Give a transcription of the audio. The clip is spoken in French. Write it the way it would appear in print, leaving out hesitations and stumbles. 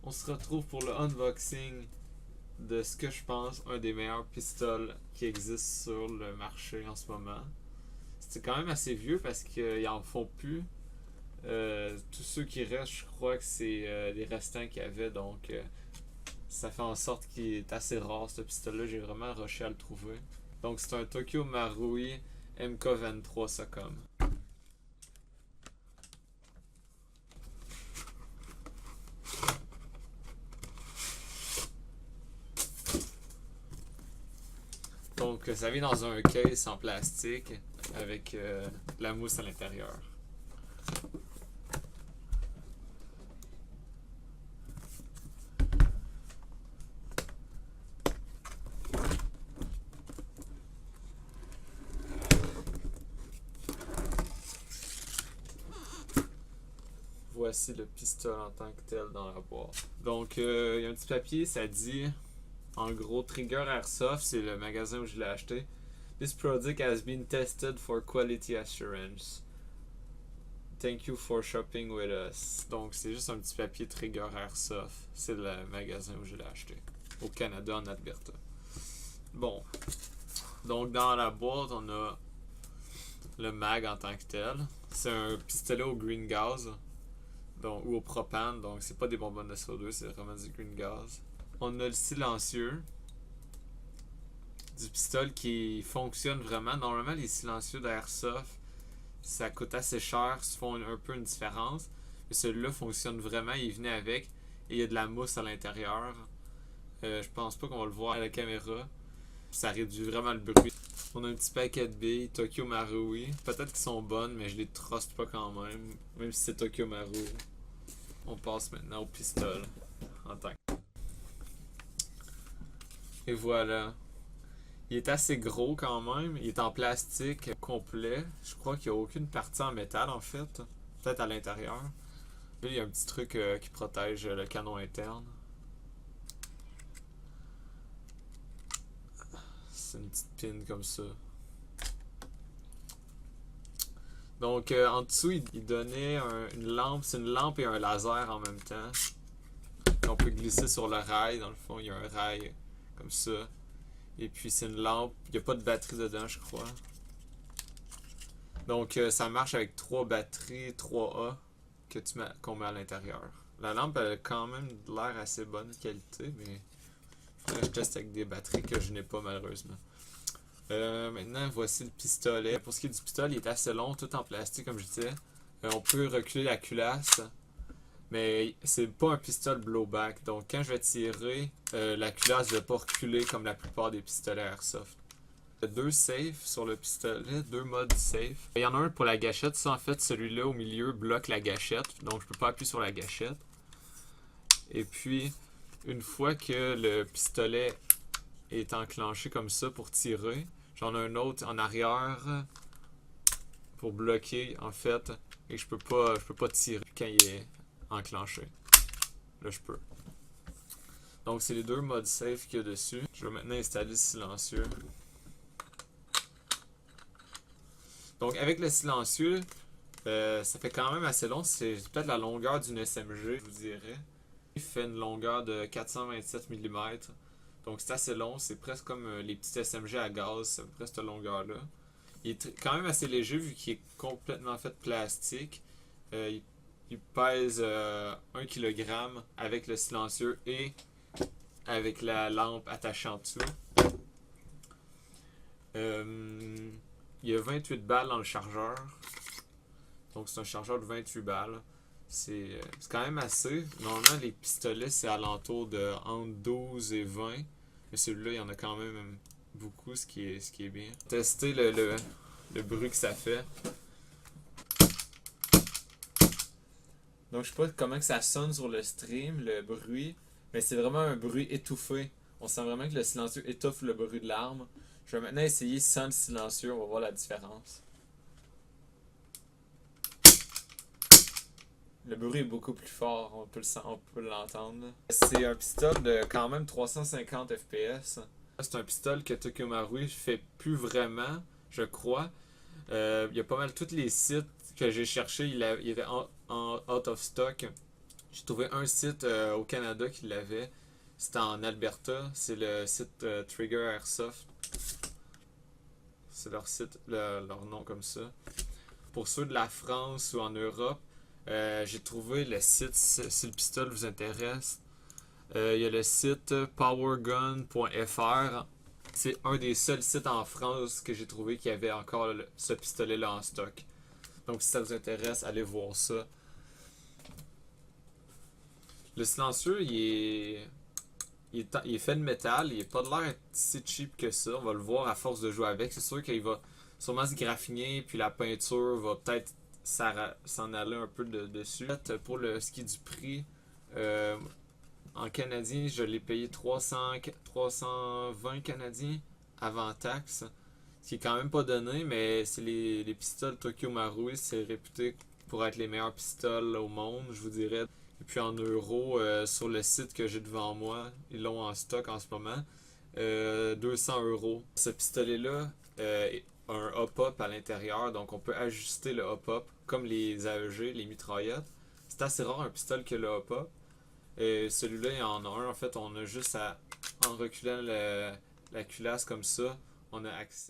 On se retrouve pour le unboxing de ce que je pense un des meilleurs pistoles qui existent sur le marché en ce moment. C'est quand même assez vieux parce qu'ils en font plus. Tous ceux qui restent, je crois que c'est les restants qu'il y avait, donc ça fait en sorte qu'il est assez rare ce pistolet-là. J'ai vraiment rushé à le trouver. Donc c'est un Tokyo Marui MK23 Socom. Donc ça vient dans un case en plastique avec de la mousse à l'intérieur. Voici le pistolet en tant que tel dans la boîte. Donc il y a un petit papier, ça dit en gros Trigger Airsoft, c'est le magasin où je l'ai acheté. This product has been tested for quality assurance. Thank you for shopping with us. Donc c'est juste un petit papier Trigger Airsoft. C'est le magasin où je l'ai acheté. Au Canada, en Alberta. Bon. Donc dans la boîte, on a le mag en tant que tel. C'est un pistolet au green gas. Donc, ou au propane. Donc c'est pas des bonbonnes de CO2, c'est vraiment du green gas. On a le silencieux du pistolet qui fonctionne vraiment. Normalement, les silencieux d'Airsoft, ça coûte assez cher, se font un peu une différence. Mais celui-là fonctionne vraiment, il venait avec. Et il y a de la mousse à l'intérieur. Je pense pas qu'on va le voir à la caméra. Ça réduit vraiment le bruit. On a un petit paquet de billes, Tokyo Marui. Peut-être qu'ils sont bonnes, mais je les truste pas quand même. Même si c'est Tokyo Marui. On passe maintenant au pistolet en tant que... Et voilà. Il est assez gros quand même. Il est en plastique complet. Je crois qu'il n'y a aucune partie en métal en fait. Peut-être à l'intérieur. Là, il y a un petit truc qui protège le canon interne. C'est une petite pin comme ça. Donc en dessous, il donnait une lampe. C'est une lampe et un laser en même temps. On peut glisser sur le rail. Dans le fond, il y a un rail comme ça. Et puis c'est une lampe, il n'y a pas de batterie dedans, je crois. Donc ça marche avec 3 batteries 3A qu'on met à l'intérieur. La lampe elle a quand même l'air assez bonne qualité, mais faudrait que je teste avec des batteries que je n'ai pas malheureusement. Maintenant voici le pistolet. Pour ce qui est du pistolet, il est assez long, tout en plastique comme je disais. On peut reculer la culasse. Mais c'est pas un pistolet blowback. Donc quand je vais tirer, la culasse ne va pas reculer comme la plupart des pistolets Airsoft. Il y a 2 safes sur le pistolet, 2 modes safe. Il y en a un pour la gâchette. Ça en fait, celui-là au milieu bloque la gâchette. Donc je peux pas appuyer sur la gâchette. Et puis, une fois que le pistolet est enclenché comme ça pour tirer, j'en ai un autre en arrière pour bloquer en fait. Et je peux pas tirer quand il est enclenché. Là, je peux. Donc, c'est les 2 modes safe qu'il y a dessus. Je vais maintenant installer le silencieux. Donc, avec le silencieux, ça fait quand même assez long. C'est peut-être la longueur d'une SMG, je vous dirais. Il fait une longueur de 427 mm. Donc, c'est assez long. C'est presque comme les petites SMG à gaz. C'est à peu près cette longueur-là. Il est quand même assez léger vu qu'il est complètement fait de plastique. Il pèse 1 kg avec le silencieux et avec la lampe attachée en dessous. Il y a 28 balles dans le chargeur. Donc c'est un chargeur de 28 balles. C'est quand même assez. Normalement les pistolets c'est alentour de entre 12 et 20. Mais celui-là il y en a quand même beaucoup, ce qui est bien. Tester le bruit que ça fait. Donc je sais pas comment que ça sonne sur le stream, le bruit, mais c'est vraiment un bruit étouffé. On sent vraiment que le silencieux étouffe le bruit de l'arme. Je vais maintenant essayer sans le silencieux, on va voir la différence. Le bruit est beaucoup plus fort, on peut l'entendre. C'est un pistolet de quand même 350 fps. C'est un pistolet que Tokyo Marui fait plus vraiment, je crois. Il y a pas mal tous les sites que j'ai cherché, il était en out of stock. J'ai trouvé un site au Canada qui l'avait. C'était en Alberta. C'est le site Trigger Airsoft. C'est leur site, leur nom comme ça. Pour ceux de la France ou en Europe, j'ai trouvé le site, si le pistolet vous intéresse. Il y a le site powergun.fr. C'est un des seuls sites en France que j'ai trouvé qui avait encore ce pistolet-là en stock. Donc si ça vous intéresse, allez voir ça. Le silencieux, il est fait de métal, il est pas de l'air si cheap que ça. On va le voir à force de jouer avec. C'est sûr qu'il va sûrement se graffiner, puis la peinture va peut-être s'en aller un peu dessus. Pour le ski du prix, en canadien, je l'ai payé 320 canadiens avant taxe. Ce qui est quand même pas donné, mais c'est les pistoles Tokyo Marui, c'est réputé pour être les meilleurs pistoles au monde, je vous dirais. Et puis en euros, sur le site que j'ai devant moi, ils l'ont en stock en ce moment, 200 euros. Ce pistolet-là a un hop-up à l'intérieur, donc on peut ajuster le hop-up comme les AEG, les mitraillettes. C'est assez rare un pistolet qui a le hop-up. Et celui-là, il y en a un. En fait, on a juste à, en reculant la culasse comme ça, on a accès.